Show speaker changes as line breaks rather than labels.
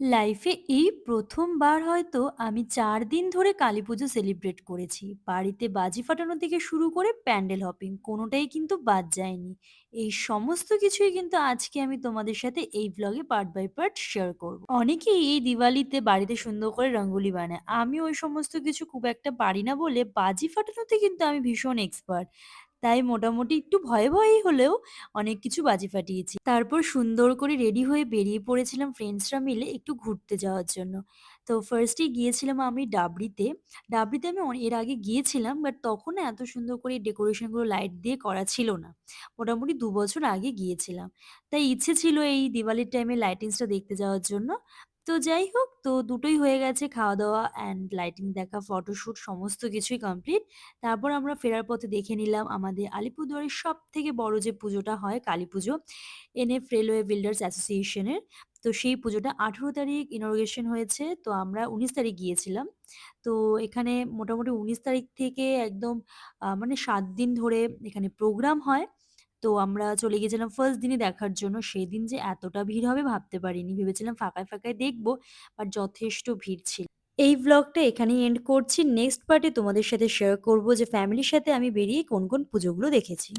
লাইফে এই ১ম বার হয়তো আমি ৪ দিন ধরে কালীপুজো সেলিব্রেট করেছি। বাড়িতে বাজি ফাটানো থেকে শুরু করে প্যান্ডেল হপিং কোনটাই কিন্তু বাদ যায়নি। এই সমস্ত কিছুই কিন্তু আজকে আমি তোমাদের সাথে এই ভ্লগে পার্ট বাই পার্ট শেয়ার করব। অনেকেই এই দিওয়ালিতে বাড়িতে সুন্দর করে রঙ্গোলি বানায়। আমি ওই সমস্ত কিছু খুব একটা পারি না বলে বাজি ফাটানোতে কিন্তু আমি ভীষণ এক্সপার্ট। তাই মোটামুটি একটু ভয়ে হলেও অনেক কিছু বাজি ফাটিয়েছি। তারপর সুন্দর করে রেডি হয়ে বেরিয়ে পড়েছিলাম ফ্রেন্ডসরা মিলে একটু ঘুরতে যাওয়ার জন্য। তো ফার্স্ট এই গিয়েছিলাম আমি ডাবরিতে। ডাবরিতে আমি এর আগে গিয়েছিলাম বাট তখন না এত সুন্দর করে ডেকোরেশন গুলো লাইট দিয়ে করা ছিল না। মোটামুটি ২ বছর আগে গিয়েছিলাম। তাই ইচ্ছে ছিল এই দিওয়ালির টাইমে লাইটিংসটা দেখতে যাওয়ার জন্য। তো যাই হোক তো দুটোই হয়ে গেছে খাওয়া-দাওয়া অ্যান্ড লাইটিং দেখা, ফটোশুট সমস্ত কিছুই কমপ্লিট। তারপর আমরা ফেরার পথে দেখে নিলাম আমাদের আলিপুরদুয়ারের সবথেকে বড় যে পুজোটা হয় Kali Puja, NF railway builders association এর। তো সেই পুজোটা ১৮ তারিখ ইনঅগ্রেশন হয়েছে। তো আমরা ১৯ তারিখ গিয়েছিলাম। তো এখানে মোটামুটি ১৯ তারিখ থেকে একদম মানে ৭ দিন ধরে এখানে প্রোগ্রাম হয়। তো আমরা চলে গিয়েছিলাম ফার্স্ট দিনই দেখার জন্য। সেদিন যে এতটা ভিড় হবে ভাবতে পারিনি। ভেবেছিলাম ফাঁকায় দেখব, বাট যথেষ্ট ভিড় ছিল। এই ভ্লগটা এখানেই এন্ড করছি। নেক্সট পার্টে তোমাদের সাথে শেয়ার করব যে ফ্যামিলির সাথে আমি বেরিয়ে কোন পুজোগুলো দেখেছি।